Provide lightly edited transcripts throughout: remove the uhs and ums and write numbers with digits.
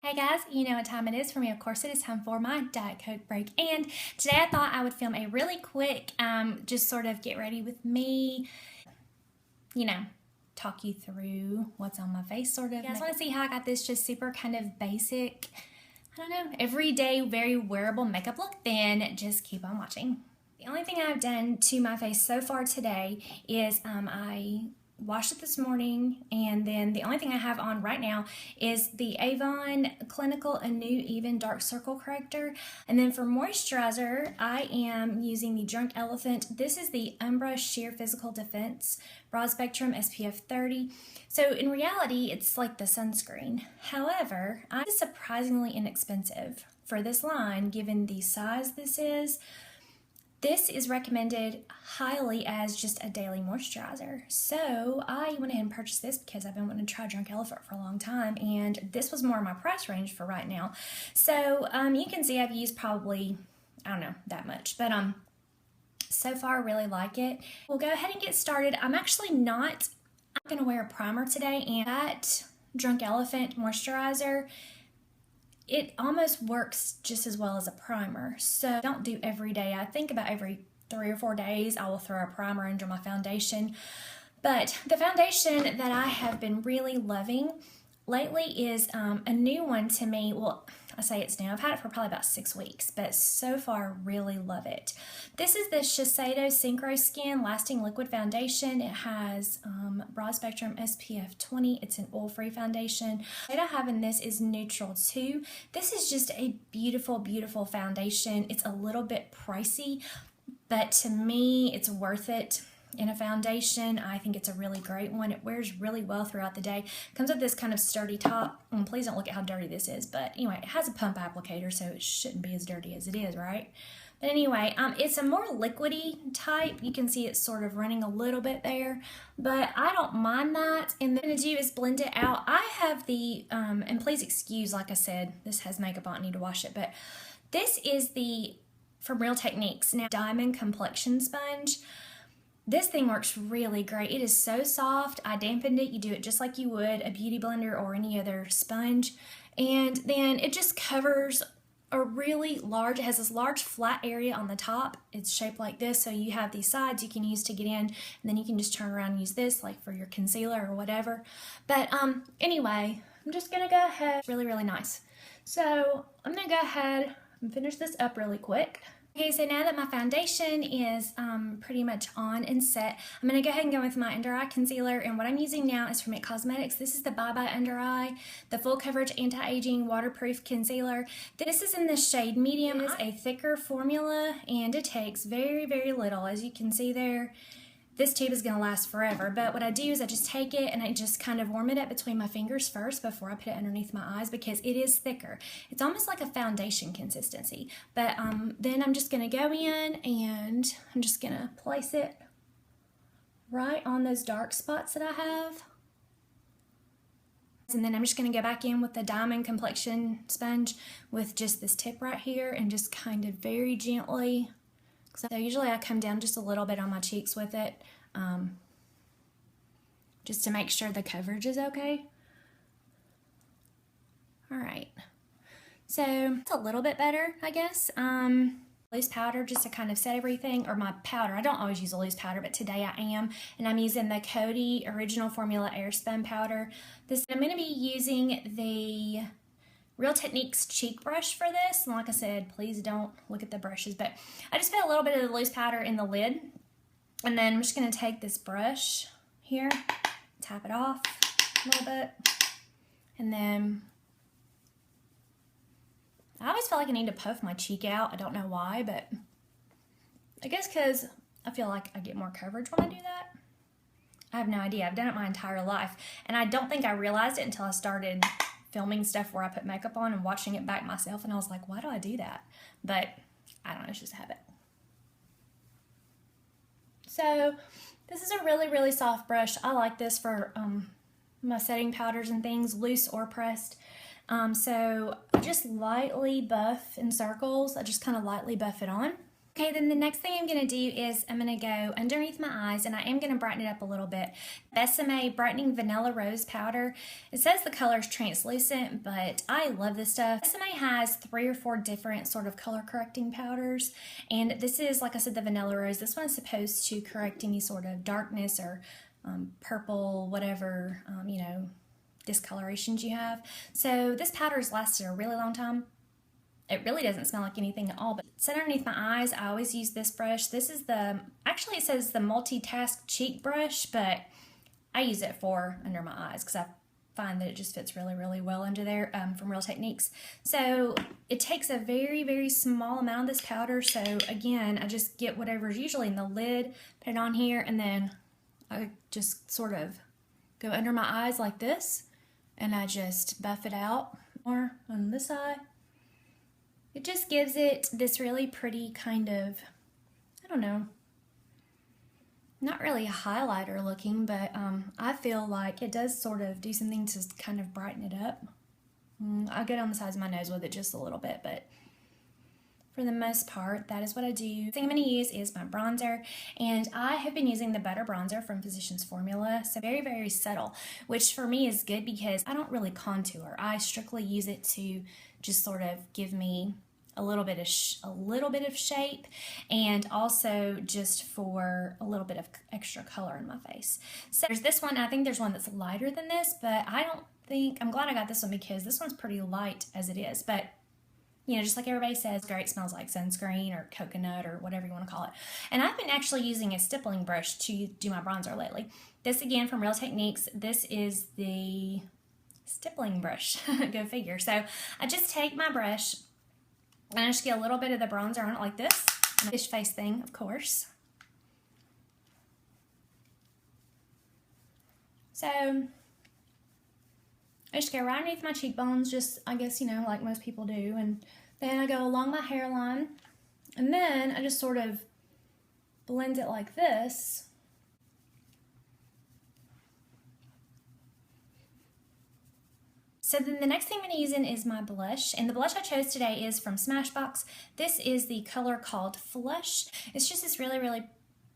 Hey guys, you know what time it is for me. Of course, it is time for my Diet Coke break. And today I thought I would film a really quick, just sort of get ready with me, you know, talk you through what's on my face, sort of. You guys want to see how I got this just super kind of basic, I don't know, everyday, very wearable makeup look? Then just keep on watching. The only thing I've done to my face so far today is I washed it this morning, and then the only thing I have on right now is the Avon Clinical Anew Even Dark Circle Corrector. And then for moisturizer, I am using the Drunk Elephant. This is the UMBRA Sheer Physical Defense Broad Spectrum SPF 30. So in reality, it's like the sunscreen. However, it's surprisingly inexpensive for this line, given the size this is. This is recommended highly as just a daily moisturizer. So I went ahead and purchased this because I've been wanting to try Drunk Elephant for a long time, and this was more in my price range for right now. So you can see I've used probably, I don't know, that much. But so far I really like it. We'll go ahead and get started. I'm going to wear a primer today, and that Drunk Elephant moisturizer, it almost works just as well as a primer. So don't do every day. I think about every 3 or 4 days I will throw a primer under my foundation. But the foundation that I have been really loving lately is a new one to me. Well, I say it's new. I've had it for probably about 6 weeks, but so far really love it. This is the Shisedo Syncro Skin Lasting Liquid Foundation. It has broad spectrum SPF 20. It's an oil-free foundation. The shade I have in this is Neutral 2. This is just a beautiful, beautiful foundation. It's a little bit pricey, but to me, it's worth it. In a foundation, I think it's a really great one. It wears really well throughout the day. Comes with this kind of sturdy top. Please don't look at how dirty this is, but anyway, it has a pump applicator, so it shouldn't be as dirty as it is, right? But anyway, it's a more liquidy type. You can see it's sort of running a little bit there, but I don't mind that. And what I'm going to do is blend it out. I have the, and please excuse, like I said, this has makeup on, I need to wash it, but this is the, from Real Techniques, now Diamond Complexion Sponge. This thing works really great. It is so soft. I dampened it. You do it just like you would a beauty blender or any other sponge. And then it just covers a really large, it has this large flat area on the top. It's shaped like this, so you have these sides you can use to get in, and then you can just turn around and use this like for your concealer or whatever. But anyway, I'm just gonna go ahead. Really, really nice. So I'm gonna go ahead and finish this up really quick. Okay, so now that my foundation is pretty much on and set, I'm going to go ahead and go with my under eye concealer, and what I'm using now is from IT Cosmetics. This is the Bye Bye Under Eye, the Full Coverage Anti-Aging Waterproof Concealer. This is in the shade Medium. It is a thicker formula, and it takes very, very little. As you can see there, this tube is going to last forever, but what I do is I just take it and I just kind of warm it up between my fingers first before I put it underneath my eyes, because it is thicker. It's almost like a foundation consistency, but then I'm just going to go in and I'm just going to place it right on those dark spots that I have. And then I'm just going to go back in with the Diamond Complexion Sponge with just this tip right here and just kind of very gently. So usually I come down just a little bit on my cheeks with it, just to make sure the coverage is okay. All right, so it's a little bit better, I guess. Loose powder just to kind of set everything, or my powder. I don't always use a loose powder, but today I am, and I'm using the Coty Original Formula Airspun powder. I'm going to be using the Real Techniques cheek brush for this, and like I said, please don't look at the brushes, but I just put a little bit of the loose powder in the lid, and then I'm just going to take this brush here, tap it off a little bit, and then I always feel like I need to puff my cheek out. I don't know why, but I guess because I feel like I get more coverage when I do that. I have no idea. I've done it my entire life, and I don't think I realized it until I started filming stuff where I put makeup on and watching it back myself, and I was like, why do I do that? But I don't know, it's just a habit. So this is a really, really soft brush. I like this for my setting powders and things, loose or pressed. So I just lightly buff in circles. I just kind of lightly buff it on. Okay, then the next thing I'm going to do is I'm going to go underneath my eyes, and I am going to brighten it up a little bit. Besame Brightening Vanilla Rose Powder. It says the color is translucent, but I love this stuff. Besame has 3 or 4 different sort of color correcting powders, and this is, like I said, the Vanilla Rose. This one is supposed to correct any sort of darkness or purple, whatever, you know, discolorations you have. So this powder has lasted a really long time. It really doesn't smell like anything at all, but set underneath my eyes, I always use this brush. This is the, actually it says the multitask cheek brush, but I use it for under my eyes because I find that it just fits really, really well under there from Real Techniques. So it takes a very, very small amount of this powder. So again, I just get whatever's usually in the lid, put it on here, and then I just sort of go under my eyes like this, and I just buff it out more on this side. It just gives it this really pretty kind of, I don't know, not really a highlighter looking, but I feel like it does sort of do something to kind of brighten it up. I'll get on the sides of my nose with it just a little bit, but for the most part, that is what I do. The thing I'm going to use is my bronzer, and I have been using the Butter Bronzer from Physicians Formula, so very, very subtle, which for me is good because I don't really contour. I strictly use it to just sort of give me a little bit of shape, and also just for a little bit of extra color in my face. So there's this one. I think there's one that's lighter than this, but I'm glad I got this one because this one's pretty light as it is, but you know, just like everybody says, great, smells like sunscreen or coconut or whatever you want to call it. And I've been actually using a stippling brush to do my bronzer lately. This again from Real Techniques. This is the stippling brush. Go figure. So I just take my brush and I just get a little bit of the bronzer on it like this. Fish face thing, of course. So I just go right underneath my cheekbones, just, I guess, you know, like most people do. And then I go along my hairline. And then I just sort of blend it like this. So then the next thing I'm going to use is my blush, and the blush I chose today is from Smashbox. This is the color called Flush. It's just this really, really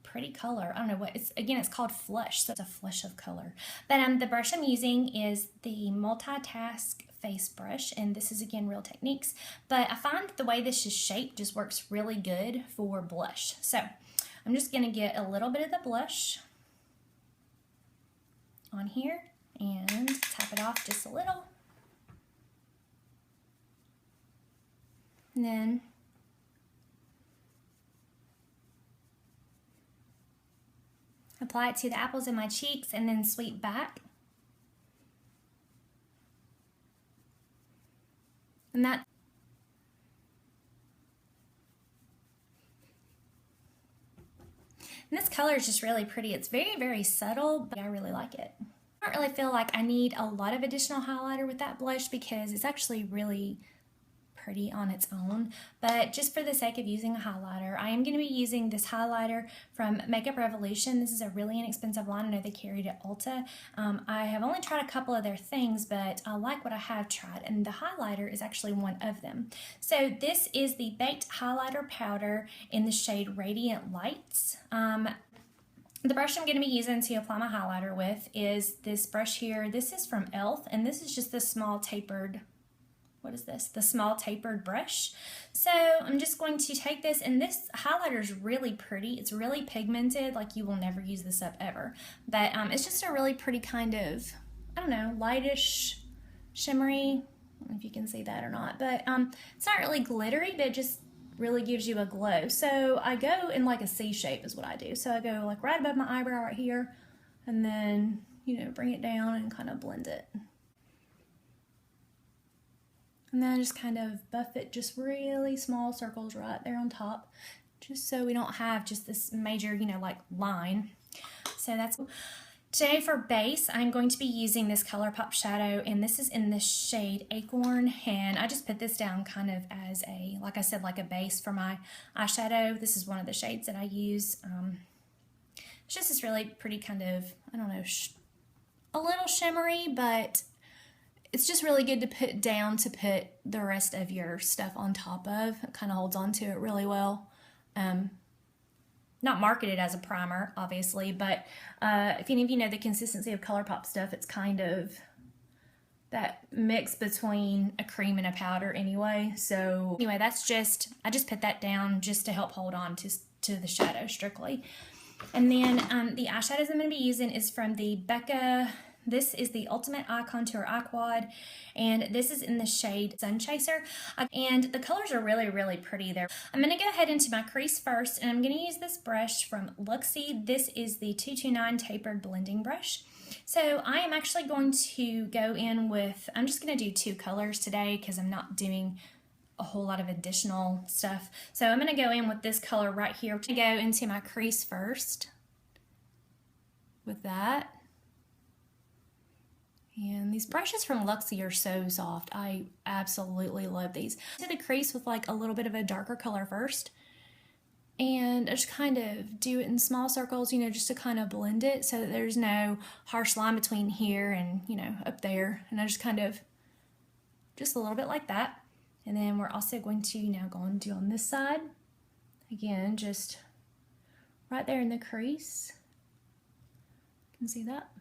pretty color. I don't know what it's, again, it's called Flush, so it's a flush of color. But the brush I'm using is the Multitask Face Brush, and this is again Real Techniques. But I find the way this is shaped just works really good for blush. So I'm just going to get a little bit of the blush on here and tap it off just a little. And then apply it to the apples in my cheeks and then sweep back. And that and this color is just really pretty. It's very, very subtle, but I really like it. I don't really feel like I need a lot of additional highlighter with that blush because it's actually really pretty on its own, but just for the sake of using a highlighter, I am going to be using this highlighter from Makeup Revolution. This is a really inexpensive line. I know they carried at Ulta. I have only tried a couple of their things, but I like what I have tried, and the highlighter is actually one of them. So this is the Baked Highlighter Powder in the shade Radiant Lights. The brush I'm going to be using to apply my highlighter with is this brush here. This is from e.l.f. and this is just the small tapered, what is this? The small tapered brush. So I'm just going to take this, and this highlighter is really pretty. It's really pigmented, like you will never use this up ever. But it's just a really pretty kind of, I don't know, lightish, shimmery. I don't know if you can see that or not, but it's not really glittery, but it just really gives you a glow. So I go in like a C shape is what I do. So I go like right above my eyebrow right here, and then, you know, bring it down and kind of blend it. And then I just kind of buff it, just really small circles right there on top, just so we don't have just this major, you know, like line. So that's today for base. I'm going to be using this ColourPop shadow, and this is in the shade Acorn, and I just put this down kind of as a, like I said, like a base for my eyeshadow. This is one of the shades that I use. It's just this really pretty kind of, I don't know, a little shimmery, but it's just really good to put down to put the rest of your stuff on top of. It kind of holds on to it really well. not marketed as a primer, obviously, but if any of you know the consistency of ColourPop stuff, it's kind of that mix between a cream and a powder anyway. So anyway, that's just, I just put that down just to help hold on to the shadow strictly. And then the eyeshadows I'm going to be using is from the Becca. This is the Ultimate Eye Contour Eye Quad, and this is in the shade Sun Chaser. And the colors are really, really pretty there. I'm going to go ahead into my crease first, and I'm going to use this brush from Luxie. This is the 229 Tapered Blending Brush. So I am actually going to go in with, I'm just going to do 2 colors today because I'm not doing a whole lot of additional stuff. So I'm going to go in with this color right here. To go into my crease first with that. And these brushes from Luxie are so soft. I absolutely love these. To the crease with like a little bit of a darker color first. And I just kind of do it in small circles, you know, just to kind of blend it so that there's no harsh line between here and, you know, up there. And I just kind of, just a little bit like that. And then we're also going to now go and do on this side. Again, just right there in the crease. You can see that.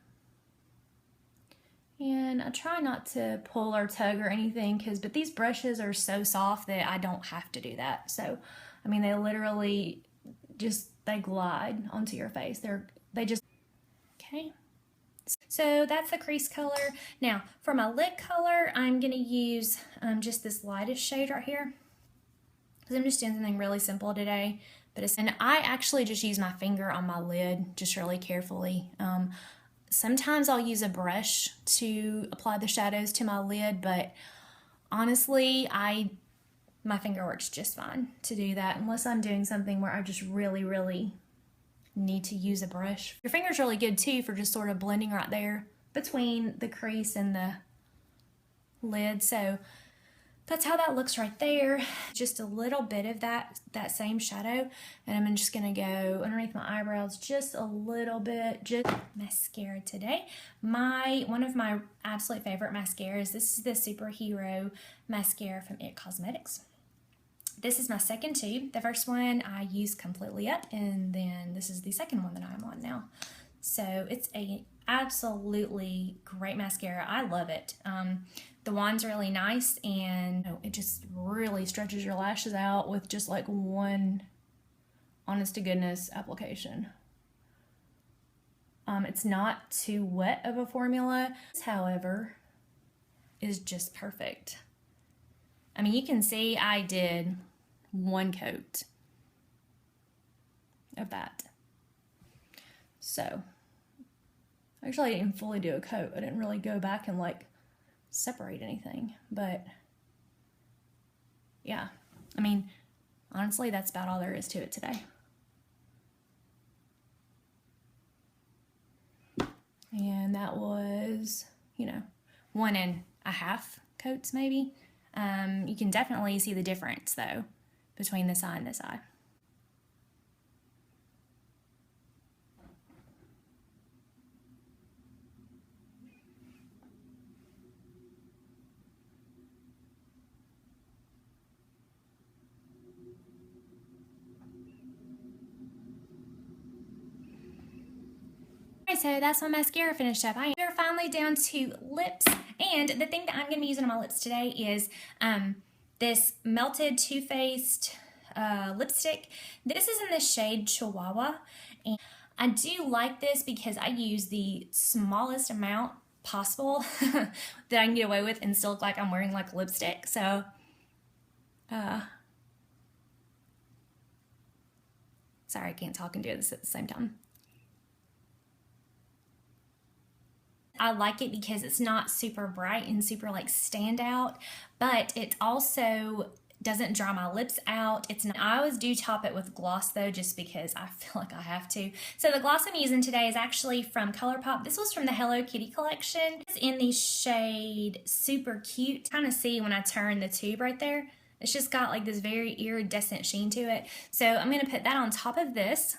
And I try not to pull or tug or anything, but these brushes are so soft that I don't have to do that. So, I mean, they literally just, they glide onto your face. They just, okay. So that's the crease color. Now, for my lid color, I'm going to use just this lightest shade right here. Because I'm just doing something really simple today. And I actually just use my finger on my lid, just really carefully. Sometimes I'll use a brush to apply the shadows to my lid, but honestly, my finger works just fine to do that, unless I'm doing something where I just really, really need to use a brush. Your finger's really good too for just sort of blending right there between the crease and the lid. So that's how that looks right there. Just a little bit of that same shadow, and I'm just gonna go underneath my eyebrows just a little bit. Just mascara today. One of my absolute favorite mascaras. This is the Superhero mascara from IT Cosmetics. This is my second tube. The first one I used completely up, and then this is the second one that I'm on now. So it's a absolutely great mascara. I love it. The wand's really nice, and it just really stretches your lashes out with just like one honest to goodness application. It's not too wet of a formula, however, is just perfect. I mean, you can see I did 1 coat of that. So, actually I didn't fully do a coat. I didn't really go back and like separate anything, but yeah, I mean, honestly, that's about all there is to it today. And that was, you know, 1.5 coats maybe. You can definitely see the difference though between this eye and this eye. So that's my mascara finished up. We're finally down to lips, and the thing that I'm going to be using on my lips today is this Melted Too Faced lipstick. This is in the shade Chihuahua, and I do like this because I use the smallest amount possible that I can get away with and still look like I'm wearing like lipstick. So sorry, I can't talk and do this at the same time. I like it because it's not super bright and super like stand out, but it also doesn't dry my lips out. I always do top it with gloss though, just because I feel like I have to. So the gloss I'm using today is actually from ColourPop. This was from the Hello Kitty collection. It's in the shade Super Cute. Kind of see when I turn the tube right there. It's just got like this very iridescent sheen to it. So I'm going to put that on top of this.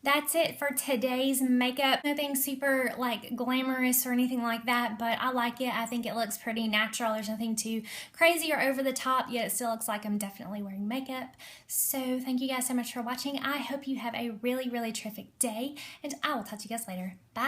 That's it for today's makeup. Nothing super like glamorous or anything like that, but I like it. I think it looks pretty natural. There's nothing too crazy or over the top, yet it still looks like I'm definitely wearing makeup. So thank you guys so much for watching. I hope you have a really, really terrific day, and I will talk to you guys later. Bye.